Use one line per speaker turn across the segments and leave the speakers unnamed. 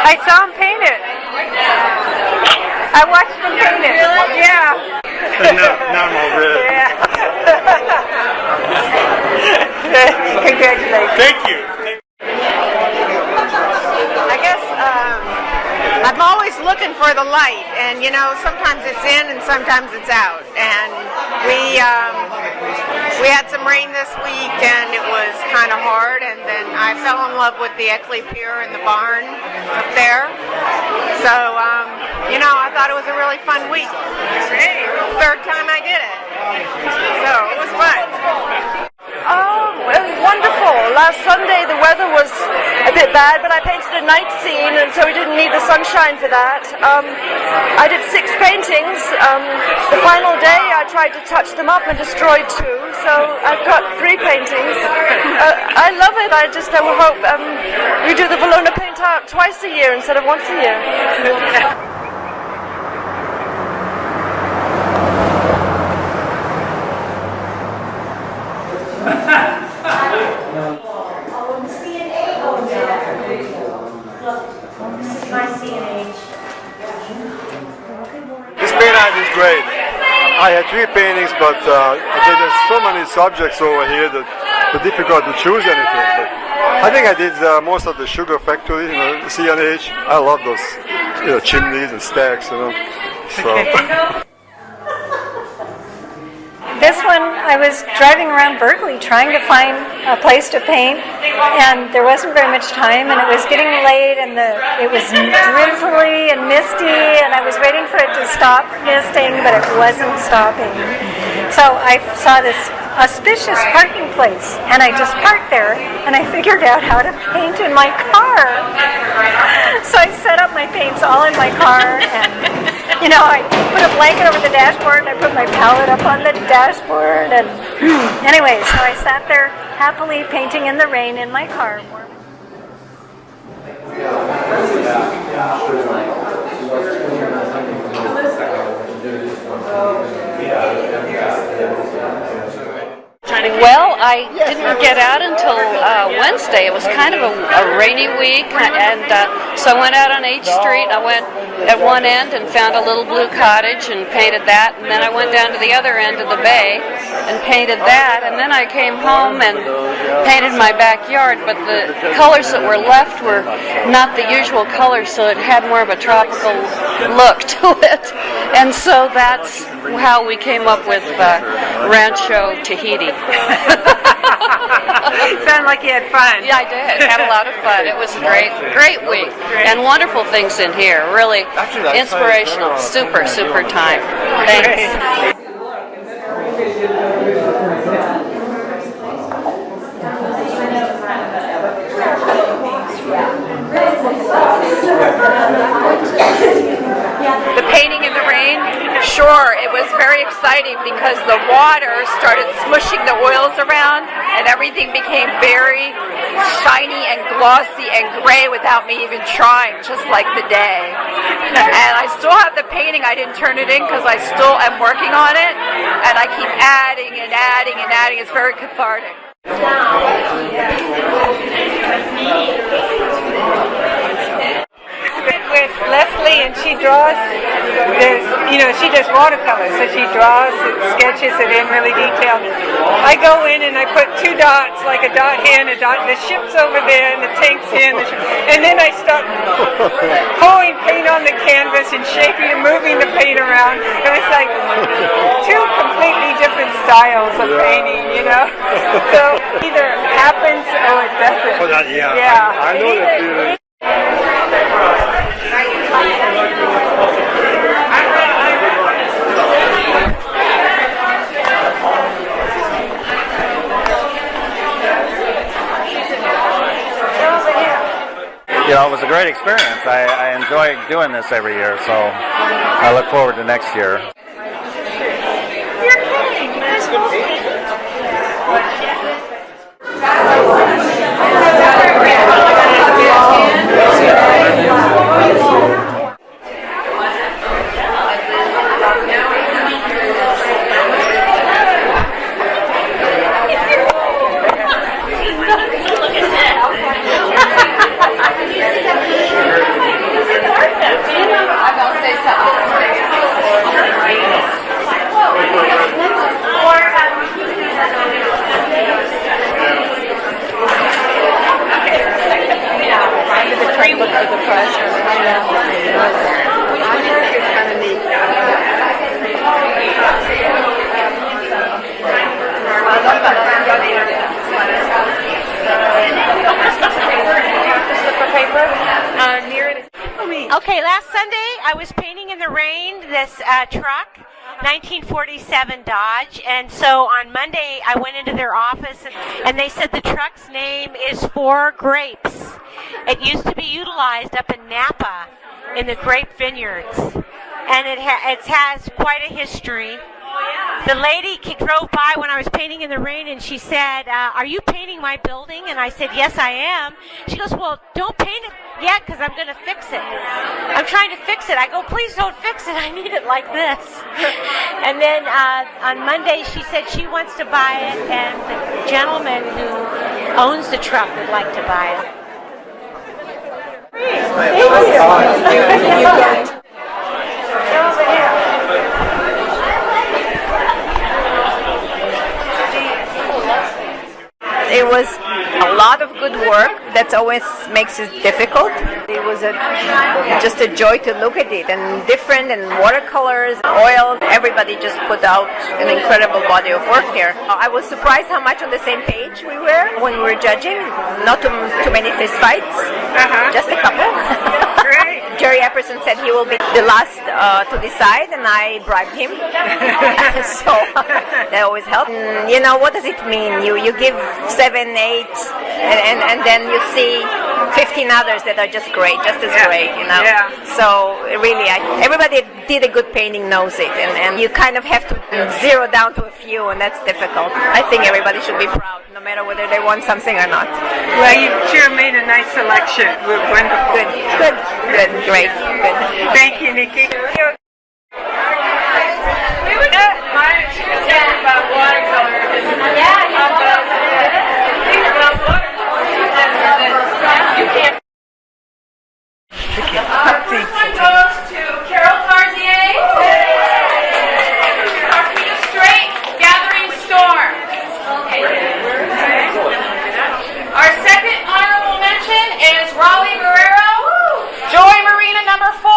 I saw him paint it. I watched him paint it. Yeah.
Now I'm all red.
Yeah. Congratulations.
Thank you.
I guess I'm always looking for the light, and you know, sometimes it's in and sometimes it's out. And we had some rain this week, and it was kind of hard. And then I fell in love with the Eckley Pier and the barn up there. So you know, I thought it was a really fun week. Third time I did it, so it was fun.
Oh, it was wonderful. Last Sunday the weather was a bit bad, but I painted a night scene, and so we didn't need the sunshine for that. I did 6 paintings. The final day I tried to touch them up and destroyed 2, so I've got 3 paintings. I love it. I will hope we do the Valona Paintout twice a year instead of once a year.
This painting is great. I had 3 paintings, but there's so many subjects over here that it's difficult to choose anything. But I think I did most of the sugar factory, you know, CNH. I love those, you know, chimneys and stacks, you know. So.
This one, I was driving around Berkeley trying to find a place to paint, and there wasn't very much time, and it was getting late, and it was drizzly and misty, and I was waiting for it to stop misting, but it wasn't stopping. So I saw this auspicious parking place, and I just parked there, and I figured out how to paint in my car. So I set up my paints all in my car, and you know, I put a blanket over the dashboard, and I put my palette up on the dashboard, and anyway, so I sat there happily painting in the rain in my car.
Well, I didn't get out until Wednesday. It was kind of a rainy week, and so I went out on H Street. I went at one end and found a little blue cottage and painted that, and then I went down to the other end of the bay and painted that, and then I came home and painted my backyard, but the colors that were left were not the usual colors, so it had more of a tropical look to it, and so that's how we came up with Rancho Tahiti.
Sounded like you had fun.
Yeah, I did. Had a lot of fun. It was a great week, and wonderful things in here. Really inspirational. Super time. Thanks.
The painting in the rain, sure, it was very exciting because the water started smushing the oils around and everything became very shiny and glossy and gray without me even trying, just like the day. And I still have the painting. I didn't turn it in because I still am working on it, and I keep adding and adding and adding. It's very cathartic. With Leslie, and she draws this, you know, she does watercolor, so she draws and sketches it in really detailed. I go in and I put 2 dots, like a dot here and a dot, the ship's over there and the tank's here, and then I start pouring paint on the canvas and shaping and moving the paint around. It was like 2 completely different styles of painting, you know. So either it happens or it doesn't. Yeah.
I know that feeling.
You know, it was a great experience. I enjoy doing this every year, so I look forward to next year.
I was painting in the rain this truck, 1947 Dodge, and so on Monday I went into their office and they said the truck's name is For Grapes. It used to be utilized up in Napa in the grape vineyards, and it has quite a history. The lady drove by when I was painting in the rain, and she said, are you painting my building? And I said, yes, I am. She goes, well, don't paint it yet because I'm going to fix it. I'm trying to fix it. I go, please don't fix it. I need it like this. And then on Monday, she said she wants to buy it, and the gentleman who owns the truck would like to buy it.
It was a lot of good work. That always makes it difficult. It was just a joy to look at it, and different, and watercolors, oil. Everybody just put out an incredible body of work here. I was surprised how much on the same page we were when we were judging. Not too many fist fights, just a couple. Jerry Epperson said he will be the last to decide, and I bribed him. So that always helped. And, you know, what does it mean? You give 7, 8, and then you see 15 others that are just great, just as great, you know.
Yeah.
So really, everybody did a good painting knows it, and you kind of have to zero down to a few, and that's difficult. I think everybody should be proud, no matter whether they want something or not.
Well, you sure made a nice selection. Wonderful.
Good, great, good.
Thank you, Nikki.
Goes to Carol Cartier. Carpita Straight, Gathering Storm. Our second honorable mention is Raleigh Guerrero, Joy Marina number 4.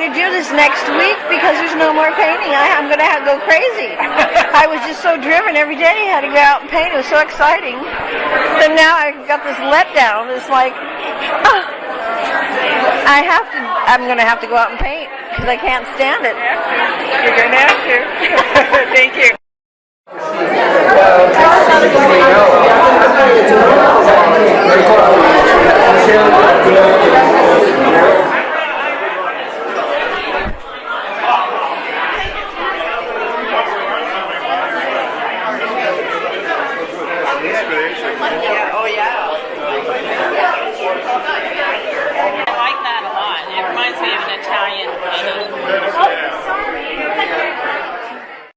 to do this next week because there's no more painting. I'm going to have to go crazy. I was just so driven every day. I had to go out and paint. It was so exciting. And now I got this letdown. It's like, I'm going to have to go out and paint because I can't stand it.
You're going to have to. Thank you.
Well,